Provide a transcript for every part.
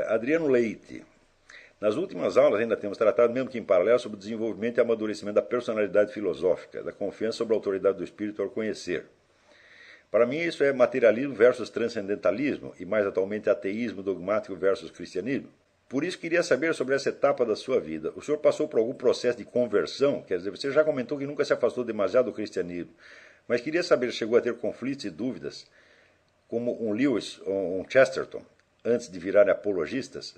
Adriano Leite. Nas últimas aulas ainda temos tratado, mesmo que em paralelo, sobre o desenvolvimento e amadurecimento da personalidade filosófica, da confiança sobre a autoridade do espírito ao conhecer. Para mim isso é materialismo versus transcendentalismo, e mais atualmente ateísmo dogmático versus cristianismo. Por isso queria saber sobre essa etapa da sua vida. O senhor passou por algum processo de conversão? Quer dizer, você já comentou que nunca se afastou demasiado do cristianismo, mas queria saber se chegou a ter conflitos e dúvidas, como um Lewis ou um Chesterton, antes de virarem apologistas.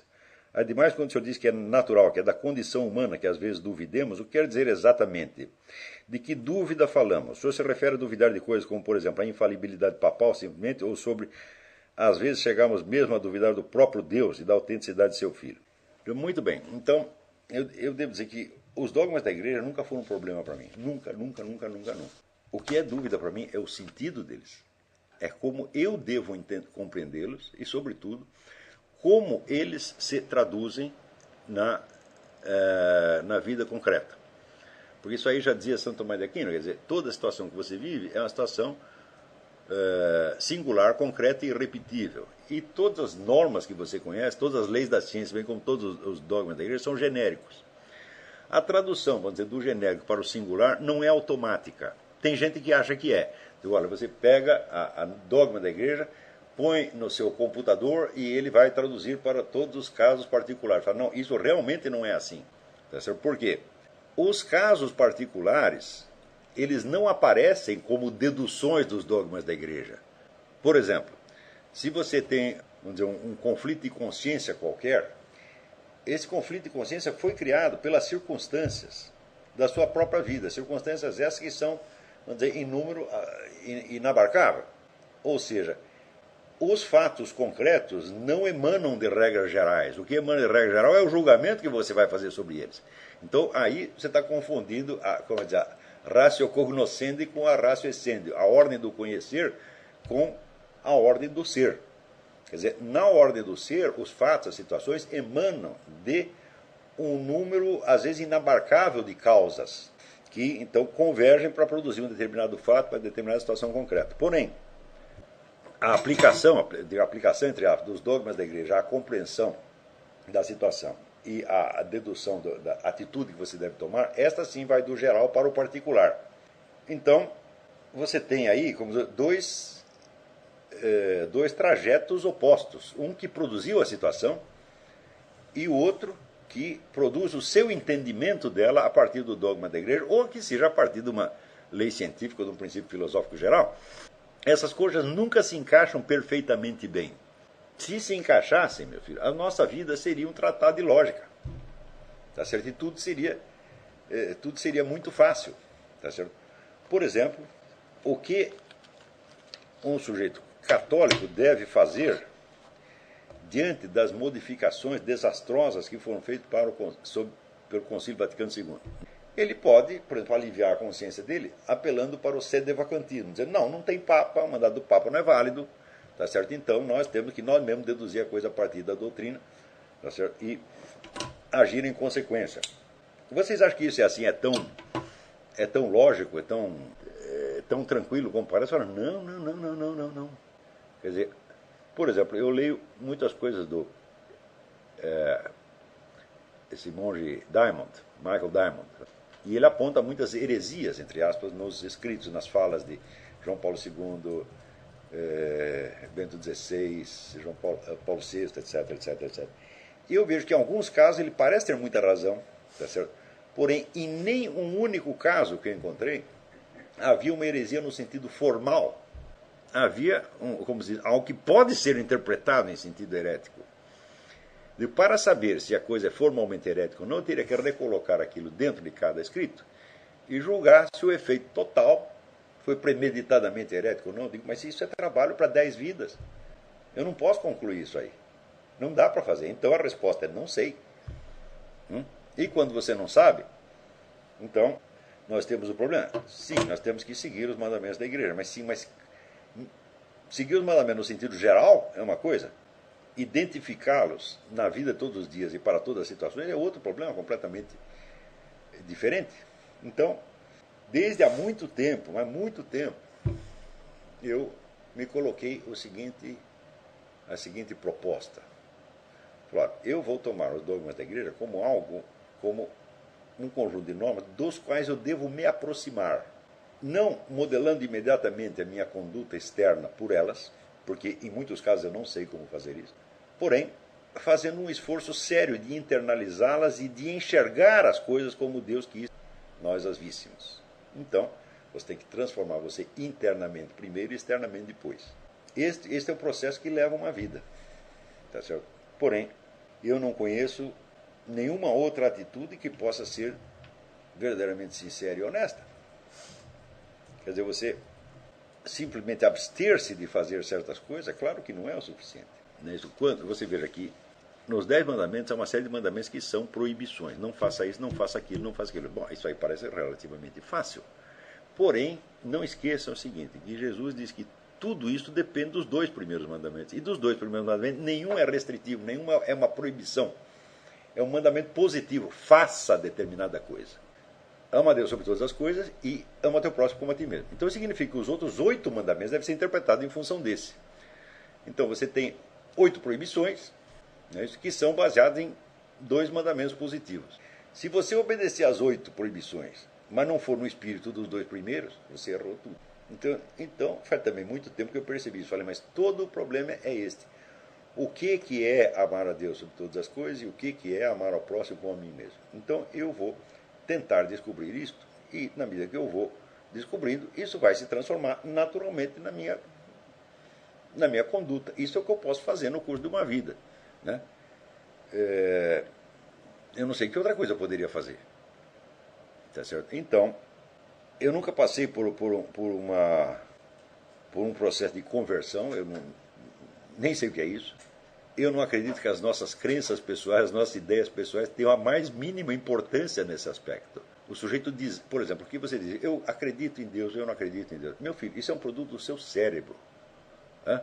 Ademais, quando o senhor diz que é natural, que é da condição humana que às vezes duvidemos, o que quer dizer exatamente? De que dúvida falamos? O senhor se refere a duvidar de coisas como, por exemplo, a infalibilidade papal, simplesmente, ou sobre, às vezes, chegamos mesmo a duvidar do próprio Deus e da autenticidade de seu filho? Muito bem, então, eu devo dizer que os dogmas da igreja nunca foram um problema para mim. Nunca, nunca, nunca, nunca, nunca. O que é dúvida para mim é o sentido deles. É como eu devo compreendê-los e, sobretudo, como eles se traduzem na vida concreta. Porque isso aí já dizia Santo Tomás de Aquino, quer dizer, toda situação que você vive é uma situação singular, concreta e irrepetível. E todas as normas que você conhece, todas as leis da ciência, bem como todos os dogmas da igreja, são genéricos. A tradução, vamos dizer, do genérico para o singular não é automática. Tem gente que acha que é. Então, olha, você pega a dogma da igreja, põe no seu computador e ele vai traduzir para todos os casos particulares. Fala, não, isso realmente não é assim. Tá certo? Por quê? Os casos particulares, eles não aparecem como deduções dos dogmas da igreja. Por exemplo, se você tem, vamos dizer, um conflito de consciência qualquer, esse conflito de consciência foi criado pelas circunstâncias da sua própria vida. Circunstâncias essas que são, vamos dizer, em número inabarcável. Ou seja, os fatos concretos não emanam de regras gerais. O que emana de regra geral é o julgamento que você vai fazer sobre eles. Então, aí você está confundindo a ratio cognoscendi com a ratio essendi, a ordem do conhecer com a ordem do ser. Quer dizer, na ordem do ser, os fatos, as situações emanam de um número, às vezes, inabarcável de causas, que, então, convergem para produzir um determinado fato para determinada situação concreta. Porém, a aplicação entre dos dogmas da igreja, a compreensão da situação e a dedução da atitude que você deve tomar, esta sim vai do geral para o particular. Então, você tem aí como dois trajetos opostos. Um que produziu a situação e o outro que produz o seu entendimento dela a partir do dogma da igreja, ou que seja a partir de uma lei científica ou de um princípio filosófico geral. Essas coisas nunca se encaixam perfeitamente bem. Se encaixassem, meu filho, a nossa vida seria um tratado de lógica. Tá certo? E tudo seria muito fácil. Tá certo? Por exemplo, o que um sujeito católico deve fazer diante das modificações desastrosas que foram feitas pelo Concílio Vaticano II. Ele pode, por exemplo, aliviar a consciência dele apelando para o sedevacantismo, dizendo, não tem Papa, o mandato do Papa não é válido, tá certo? Então nós temos que nós mesmos deduzir a coisa a partir da doutrina, tá certo? E agir em consequência. Vocês acham que isso é assim, é tão lógico, é tão tranquilo como parece? Não. Quer dizer, por exemplo, eu leio muitas coisas esse monge Michael Diamond, e ele aponta muitas heresias, entre aspas, nos escritos, nas falas de João Paulo II, Bento XVI, Paulo VI, etc. E eu vejo que em alguns casos ele parece ter muita razão, tá certo? Porém, em nenhum único caso que eu encontrei, havia uma heresia no sentido formal. Havia, como se diz, algo que pode ser interpretado em sentido herético. E para saber se a coisa é formalmente herética ou não, eu teria que recolocar aquilo dentro de cada escrito e julgar se o efeito total foi premeditadamente herético ou não. Eu digo, mas isso é trabalho para 10 vidas. Eu não posso concluir isso aí. Não dá para fazer. Então a resposta é não sei. E quando você não sabe, então nós temos o problema. Sim, nós temos que seguir os mandamentos da igreja. Mas seguir os mandamentos no sentido geral é uma coisa. Identificá-los na vida todos os dias e para todas as situações é outro problema completamente diferente. Então, desde há muito tempo, mas muito tempo, eu me coloquei a seguinte proposta. Claro, eu vou tomar os dogmas da igreja como algo, como um conjunto de normas dos quais eu devo me aproximar. Não modelando imediatamente a minha conduta externa por elas, porque em muitos casos eu não sei como fazer isso, porém, fazendo um esforço sério de internalizá-las e de enxergar as coisas como Deus quis nós as víssemos. Então, você tem que transformar você internamente primeiro e externamente depois. Este é o processo que leva uma vida. Tá certo? Porém, eu não conheço nenhuma outra atitude que possa ser verdadeiramente sincera e honesta. Quer dizer, você simplesmente abster-se de fazer certas coisas, é claro que não é o suficiente. Quando você veja aqui, nos 10 mandamentos há uma série de mandamentos que são proibições. Não faça isso, não faça aquilo, não faça aquilo. Bom, isso aí parece relativamente fácil. Porém, não esqueçam o seguinte, que Jesus diz que tudo isso depende dos 2 primeiros mandamentos. E dos 2 primeiros mandamentos, nenhum é restritivo, nenhum é uma proibição. É um mandamento positivo. Faça determinada coisa. Ama a Deus sobre todas as coisas e ama teu próximo como a ti mesmo. Então significa que os outros 8 mandamentos devem ser interpretados em função desse. Então você tem 8 proibições, né, que são baseadas em 2 mandamentos positivos. Se você obedecer às 8 proibições, mas não for no espírito dos 2 primeiros, você errou tudo. Então faz também muito tempo que eu percebi isso. Falei, mas todo o problema é este. O que é amar a Deus sobre todas as coisas e o que é amar ao próximo como a mim mesmo. Então eu vou tentar descobrir isto e, na medida que eu vou descobrindo, isso vai se transformar naturalmente na minha conduta. Isso é o que eu posso fazer no curso de uma vida. Né? Eu não sei que outra coisa eu poderia fazer. Tá certo? Então, eu nunca passei por um processo de conversão, eu nem sei o que é isso. Eu não acredito que as nossas crenças pessoais, as nossas ideias pessoais tenham a mais mínima importância nesse aspecto. O sujeito diz, por exemplo, o que você diz, eu acredito em Deus, eu não acredito em Deus. Meu filho, isso é um produto do seu cérebro. Hã?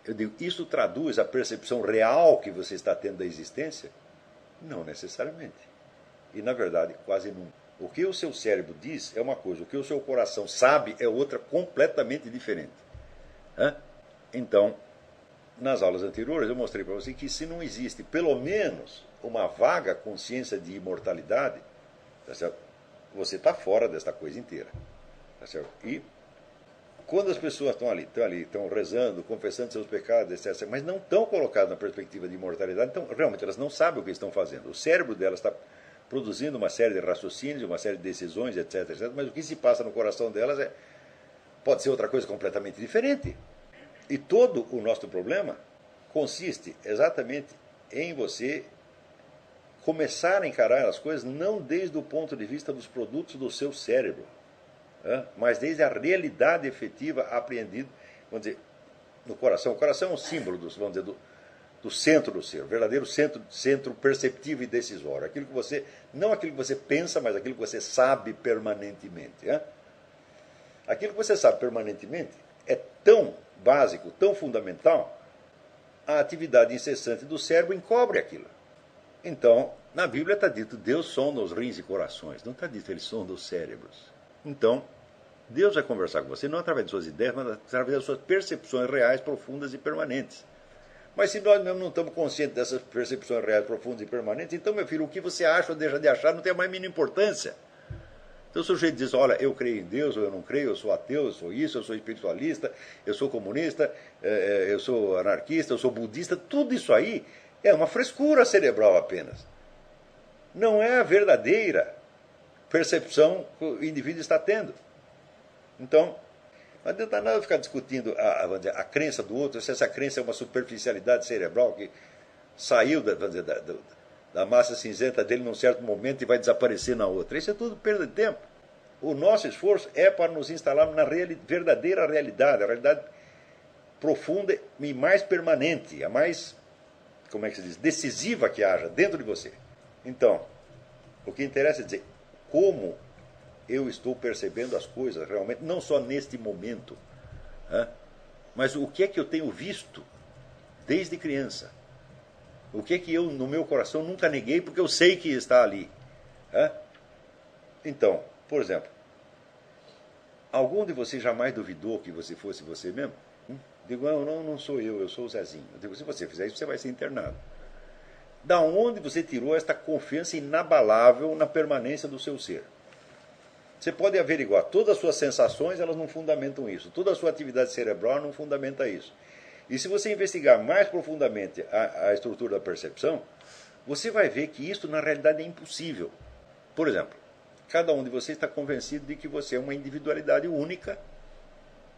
Eu digo, isso traduz a percepção real que você está tendo da existência? Não necessariamente. E, na verdade, quase nunca. O que o seu cérebro diz é uma coisa, o que o seu coração sabe é outra completamente diferente. Hã? Então, nas aulas anteriores eu mostrei para você que se não existe pelo menos uma vaga consciência de imortalidade, tá certo? Você está fora desta coisa inteira. Tá certo? E quando as pessoas estão rezando, confessando seus pecados, etc., mas não estão colocadas na perspectiva de imortalidade, então realmente elas não sabem o que estão fazendo. O cérebro delas está produzindo uma série de raciocínios, uma série de decisões, etc., etc., mas o que se passa no coração delas pode ser outra coisa completamente diferente. E todo o nosso problema consiste exatamente em você começar a encarar as coisas não desde o ponto de vista dos produtos do seu cérebro, mas desde a realidade efetiva apreendida, vamos dizer, no coração. O coração é um símbolo do centro do ser, o verdadeiro centro perceptivo e decisório. Não aquilo que você pensa, mas aquilo que você sabe permanentemente. Aquilo que você sabe permanentemente é tão básico, tão fundamental, a atividade incessante do cérebro encobre aquilo. Então, na Bíblia está dito, Deus sonda os rins e corações. Não está dito, Ele sonda os cérebros. Então, Deus vai conversar com você não através de suas ideias, mas através das suas percepções reais, profundas e permanentes. Mas se nós mesmo não estamos conscientes dessas percepções reais, profundas e permanentes, então, meu filho, o que você acha ou deixa de achar não tem a mais mínima importância. Então o sujeito diz, olha, eu creio em Deus, ou eu não creio, eu sou ateu, eu sou isso, eu sou espiritualista, eu sou comunista, eu sou anarquista, eu sou budista, tudo isso aí é uma frescura cerebral apenas. Não é a verdadeira percepção que o indivíduo está tendo. Então, não adianta nada ficar discutindo a crença do outro, se essa crença é uma superficialidade cerebral que saiu da massa cinzenta dele num certo momento e vai desaparecer na outra. Isso é tudo perda de tempo. O nosso esforço é para nos instalar na verdadeira realidade, a realidade profunda e mais permanente, a mais, como é que se diz, decisiva que haja dentro de você. Então, o que interessa é dizer como eu estou percebendo as coisas realmente, não só neste momento, mas o que é que eu tenho visto desde criança. O que é que eu, no meu coração, nunca neguei, porque eu sei que está ali. Então, por exemplo, algum de vocês jamais duvidou que você fosse você mesmo? Digo, não sou eu sou o Zezinho. Eu digo, se você fizer isso, você vai ser internado. Da onde você tirou esta confiança inabalável na permanência do seu ser? Você pode averiguar, todas as suas sensações, elas não fundamentam isso. Toda a sua atividade cerebral não fundamenta isso. E se você investigar mais profundamente a estrutura da percepção, você vai ver que isso na realidade é impossível. Por exemplo, cada um de vocês está convencido de que você é uma individualidade única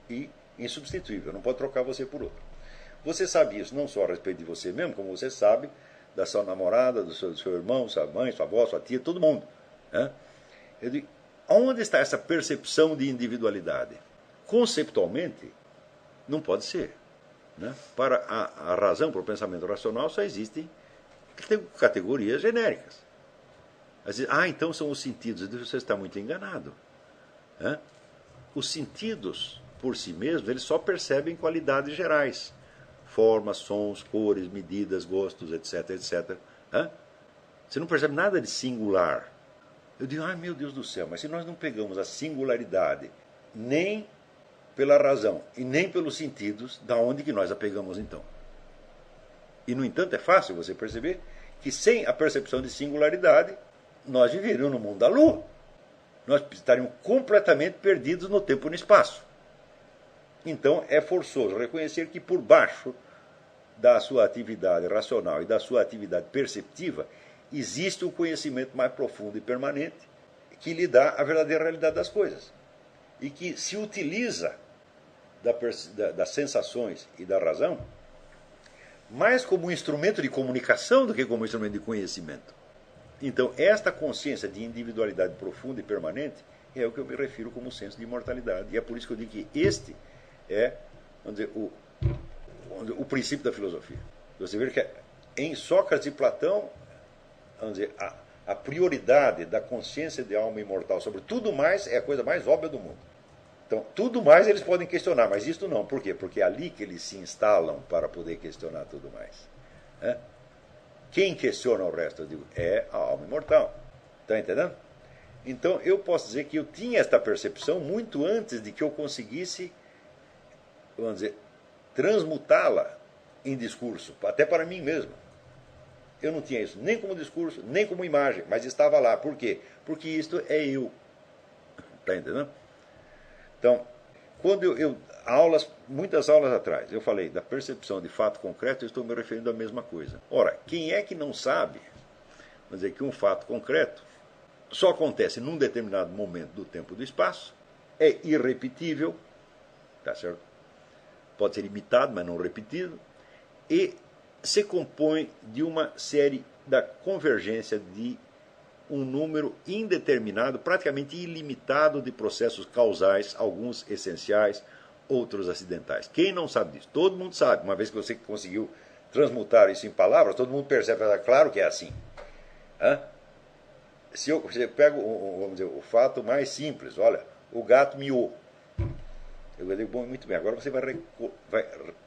e insubstituível. Não pode trocar você por outro. Você sabe isso não só a respeito de você mesmo, como você sabe da sua namorada, do seu irmão, sua mãe, sua avó, sua tia, todo mundo. Né? Eu digo, onde está essa percepção de individualidade? Conceptualmente, não pode ser. Né? Para a razão, para o pensamento racional, só existem categorias genéricas. Então são os sentidos. Você está muito enganado. Né? Os sentidos, por si mesmos, eles só percebem qualidades gerais. Formas, sons, cores, medidas, gostos, etc, etc. Né? Você não percebe nada de singular. Eu digo, meu Deus do céu, mas se nós não pegamos a singularidade nem pela razão e nem pelos sentidos, da onde que nós a pegamos então? E, no entanto, é fácil você perceber que sem a percepção de singularidade, nós viveríamos no mundo da Lua. Nós estaríamos completamente perdidos no tempo e no espaço. Então, é forçoso reconhecer que por baixo da sua atividade racional e da sua atividade perceptiva, existe um conhecimento mais profundo e permanente que lhe dá a verdadeira realidade das coisas. E que se utiliza das sensações e da razão mais como um instrumento de comunicação do que como um instrumento de conhecimento. Então, esta consciência de individualidade profunda e permanente é o que eu me refiro como senso de imortalidade. E é por isso que eu digo que este é, vamos dizer, o princípio da filosofia. Você vê que em Sócrates e Platão, vamos dizer, a prioridade da consciência de alma imortal sobre tudo mais é a coisa mais óbvia do mundo. Então, tudo mais eles podem questionar, mas isto não. Por quê? Porque é ali que eles se instalam para poder questionar tudo mais. Né? Quem questiona o resto, eu digo, é a alma imortal. Está entendendo? Então, eu posso dizer que eu tinha esta percepção muito antes de que eu conseguisse, vamos dizer, transmutá-la em discurso, até para mim mesmo. Eu não tinha isso nem como discurso, nem como imagem, mas estava lá. Por quê? Porque isto é eu. Está entendendo? Então, quando muitas aulas atrás, eu falei da percepção de fato concreto, eu estou me referindo à mesma coisa. Ora, quem é que não sabe, vamos dizer, que um fato concreto só acontece num determinado momento do tempo e do espaço, é irrepetível, tá certo? Pode ser imitado, mas não repetido, e se compõe de uma série da convergência de um número indeterminado, praticamente ilimitado de processos causais, alguns essenciais, outros acidentais. Quem não sabe disso? Todo mundo sabe. Uma vez que você conseguiu transmutar isso em palavras, todo mundo percebe, claro que é assim. Se eu pego, vamos dizer, o fato mais simples, olha, o gato miou. Eu digo, bom, muito bem, agora você vai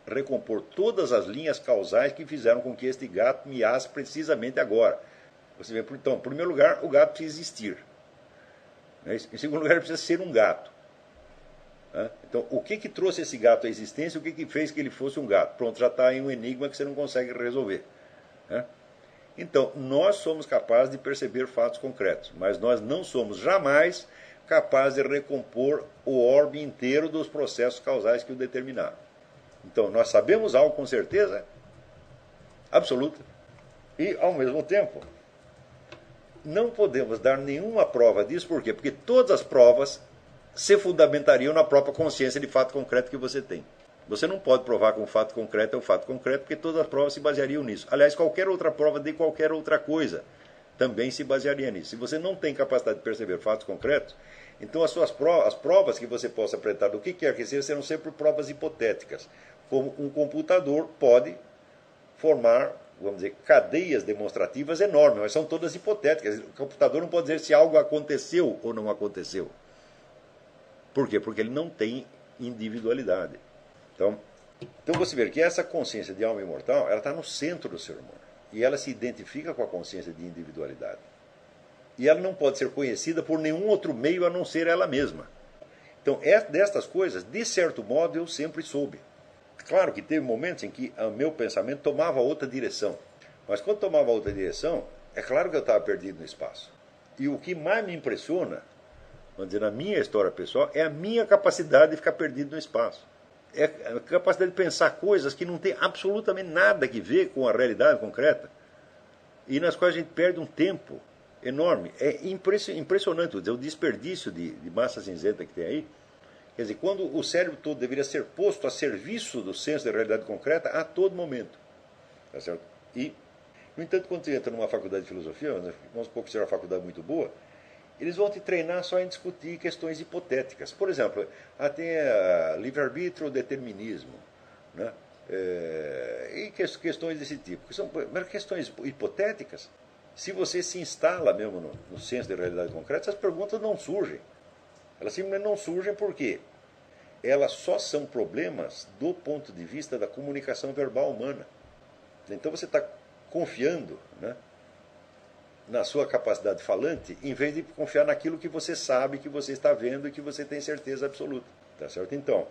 recompor todas as linhas causais que fizeram com que este gato miasse precisamente agora. Você vê, então, em primeiro lugar, o gato precisa existir. Em segundo lugar, ele precisa ser um gato. Então, o que trouxe esse gato à existência? O que fez que ele fosse um gato? Pronto, já está aí um enigma que você não consegue resolver. Então, nós somos capazes de perceber fatos concretos, mas nós não somos jamais capazes de recompor o orbe inteiro dos processos causais que o determinaram. Então, nós sabemos algo com certeza absoluta e, ao mesmo tempo, não podemos dar nenhuma prova disso. Por quê? Porque todas as provas se fundamentariam na própria consciência de fato concreto que você tem. Você não pode provar que um fato concreto é um fato concreto, porque todas as provas se baseariam nisso. Aliás, qualquer outra prova de qualquer outra coisa também se basearia nisso. Se você não tem capacidade de perceber fatos concretos, então as provas que você possa apresentar do que quer que seja serão sempre provas hipotéticas. Como um computador pode formar, vamos dizer, cadeias demonstrativas enormes, mas são todas hipotéticas. O computador não pode dizer se algo aconteceu ou não aconteceu. Por quê? Porque ele não tem individualidade. Então você vê que essa consciência de alma imortal, ela está no centro do ser humano. E ela se identifica com a consciência de individualidade. E ela não pode ser conhecida por nenhum outro meio a não ser ela mesma. Então, destas coisas, de certo modo, eu sempre soube. Claro que teve momentos em que o meu pensamento tomava outra direção. Mas quando tomava outra direção, é claro que eu estava perdido no espaço. E o que mais me impressiona, vamos dizer, na minha história pessoal, é a minha capacidade de ficar perdido no espaço. É a capacidade de pensar coisas que não tem absolutamente nada a ver com a realidade concreta e nas quais a gente perde um tempo enorme. É impressionante, vou dizer, o desperdício de massa cinzenta que tem aí. Quer dizer, quando o cérebro todo deveria ser posto a serviço do senso da realidade concreta a todo momento. Tá certo? E, no entanto, quando você entra numa faculdade de filosofia, vamos supor que seja uma faculdade muito boa, eles vão te treinar só em discutir questões hipotéticas. Por exemplo, tem livre-arbítrio ou determinismo, né? E questões desse tipo, que são questões hipotéticas. Se você se instala mesmo no senso da realidade concreta, essas perguntas não surgem. Elas simplesmente não surgem porque elas só são problemas do ponto de vista da comunicação verbal humana. Então você está confiando, né, na sua capacidade falante, em vez de confiar naquilo que você sabe, que você está vendo e que você tem certeza absoluta. Tá certo? Então,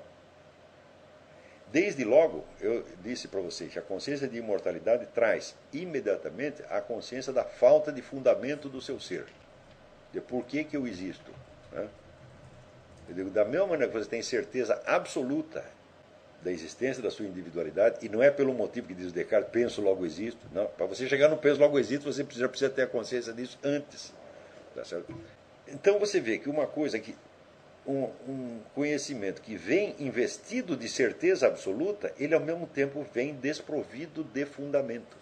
desde logo, eu disse para vocês que a consciência de imortalidade traz imediatamente a consciência da falta de fundamento do seu ser. De por que eu existo. Né? Eu digo, da mesma maneira que você tem certeza absoluta da existência da sua individualidade, e não é pelo motivo que diz o Descartes, penso, logo existo. Não, para você chegar no penso, logo existo, você precisa ter a consciência disso antes. Tá certo? Então você vê que uma coisa que um conhecimento que vem investido de certeza absoluta, ele ao mesmo tempo vem desprovido de fundamento.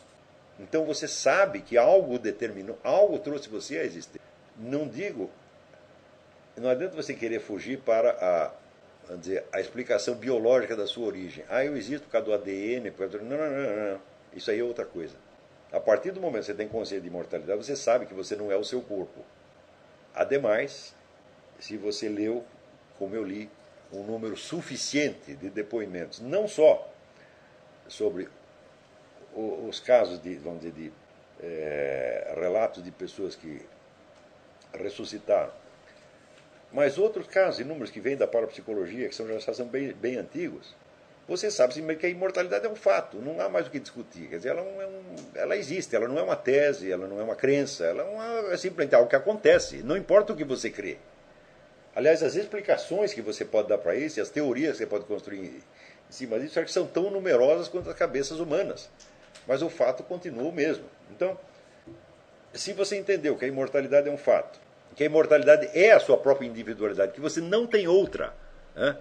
Então você sabe que algo determinou, algo trouxe você a existir. Não adianta você querer fugir para vamos dizer, a explicação biológica da sua origem. Eu existo por causa do ADN, não. Isso aí é outra coisa. A partir do momento que você tem consciência de imortalidade, você sabe que você não é o seu corpo. Ademais, se você leu, como eu li, um número suficiente de depoimentos, não só sobre os casos de, vamos dizer, de relatos de pessoas que ressuscitaram, mas outros casos, inúmeros que vêm da parapsicologia, que já são bem antigos, você sabe que a imortalidade é um fato, não há mais o que discutir. Quer dizer, ela existe, ela não é uma tese, ela não é uma crença, ela é simplesmente algo que acontece, não importa o que você crê. Aliás, as explicações que você pode dar para isso, e as teorias que você pode construir em cima disso, são tão numerosas quanto as cabeças humanas. Mas o fato continua o mesmo. Então, se você entendeu que a imortalidade é um fato, que a imortalidade é a sua própria individualidade, que você não tem outra, né?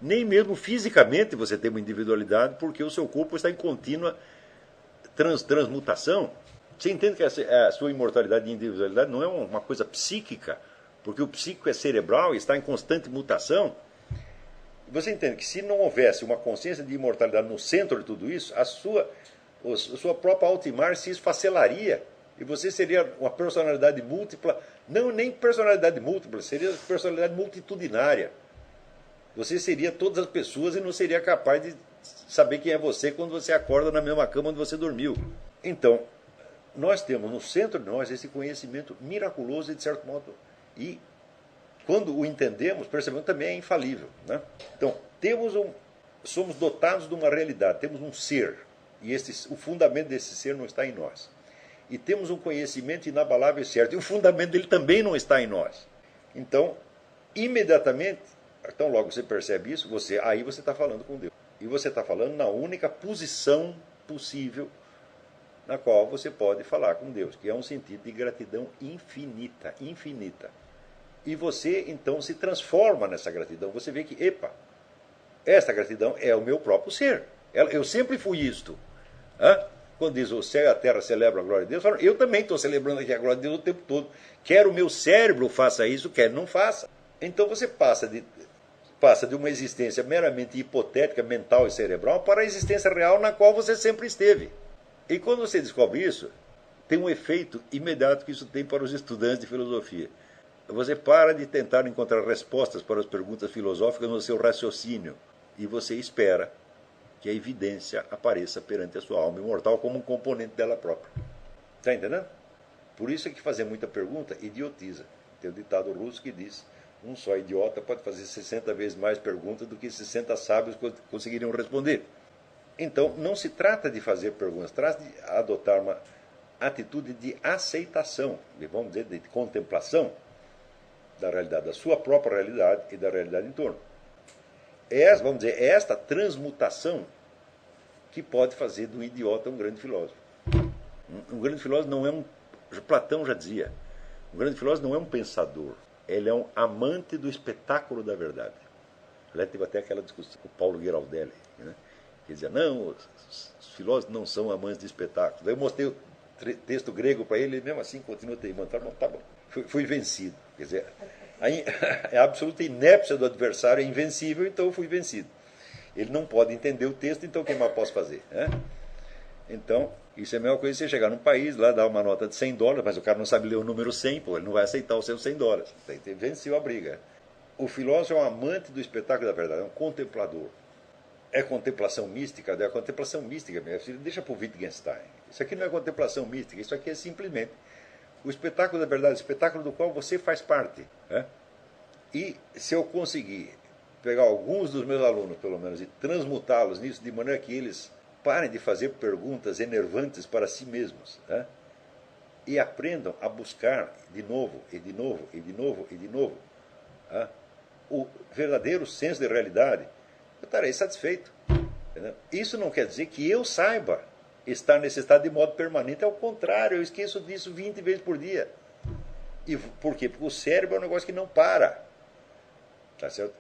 Nem mesmo fisicamente você tem uma individualidade, porque o seu corpo está em contínua transmutação. Você entende que a sua imortalidade e individualidade não é uma coisa psíquica, porque o psíquico é cerebral e está em constante mutação. Você entende que se não houvesse uma consciência de imortalidade no centro de tudo isso, a sua própria autoimagem se esfacelaria e você seria uma personalidade múltipla, não nem personalidade múltipla, seria personalidade multitudinária. Você seria todas as pessoas e não seria capaz de saber quem é você quando você acorda na mesma cama onde você dormiu. Então, nós temos no centro de nós esse conhecimento miraculoso e, de certo modo, e quando o entendemos, percebemos que também é infalível. Né? Então, somos dotados de uma realidade, temos um ser, e o fundamento desse ser não está em nós. E temos um conhecimento inabalável e certo, e o fundamento dele também não está em nós. Então, imediatamente, então logo você percebe isso, aí você está falando com Deus. E você está falando na única posição possível na qual você pode falar com Deus, que é um sentido de gratidão infinita, infinita. E você, então, se transforma nessa gratidão. Você vê que, esta gratidão é o meu próprio ser. Eu sempre fui isto. Quando diz o céu e a terra celebram a glória de Deus, eu também estou celebrando aqui a glória de Deus o tempo todo. Quer o meu cérebro faça isso, quer não faça. Então você passa de uma existência meramente hipotética, mental e cerebral, para a existência real na qual você sempre esteve. E quando você descobre isso, tem um efeito imediato que isso tem para os estudantes de filosofia. Você para de tentar encontrar respostas para as perguntas filosóficas no seu raciocínio e você espera que a evidência apareça perante a sua alma imortal como um componente dela própria. Está entendendo? Por isso é que fazer muita pergunta idiotiza. Tem um ditado russo que diz: um só idiota pode fazer 60 vezes mais perguntas do que 60 sábios conseguiriam responder. Então, não se trata de fazer perguntas, trata de adotar uma atitude de aceitação, vamos dizer, de contemplação da realidade, da sua própria realidade e da realidade em torno. Vamos dizer, é esta transmutação que pode fazer do idiota um grande filósofo. Um grande filósofo não é um... Platão já dizia, um grande filósofo não é um pensador, ele é um amante do espetáculo da verdade. Aliás, teve até aquela discussão com o Paulo Giraldelli, né? Que dizia, não, os filósofos não são amantes de espetáculos. Daí eu mostrei o texto grego para ele, e mesmo assim continua teimando. Tá bom. Fui vencido. Quer dizer, a absoluta inépcia do adversário é invencível, então eu fui vencido. Ele não pode entender o texto, então o que mais posso fazer? Né? Então, isso é a mesma coisa que você chegar num país, lá dar uma nota de $100, mas o cara não sabe ler o número 100, pô, ele não vai aceitar os seus $100. Ele venceu a briga. O filósofo é um amante do espetáculo da verdade, é um contemplador. É contemplação mística? É contemplação mística mesmo. Deixa para o Wittgenstein. Isso aqui não é contemplação mística, isso aqui é simplesmente o espetáculo da verdade, o espetáculo do qual você faz parte. Né? E se eu conseguir pegar alguns dos meus alunos, pelo menos, e transmutá-los nisso, de maneira que eles parem de fazer perguntas enervantes para si mesmos, né? E aprendam a buscar de novo, e de novo, e de novo, e de novo, né? O verdadeiro senso de realidade, eu estarei satisfeito. Entendeu? Isso não quer dizer que eu saiba estar nesse estado de modo permanente, ao contrário, eu esqueço disso 20 vezes por dia. E por quê? Porque o cérebro é um negócio que não para. Tá certo?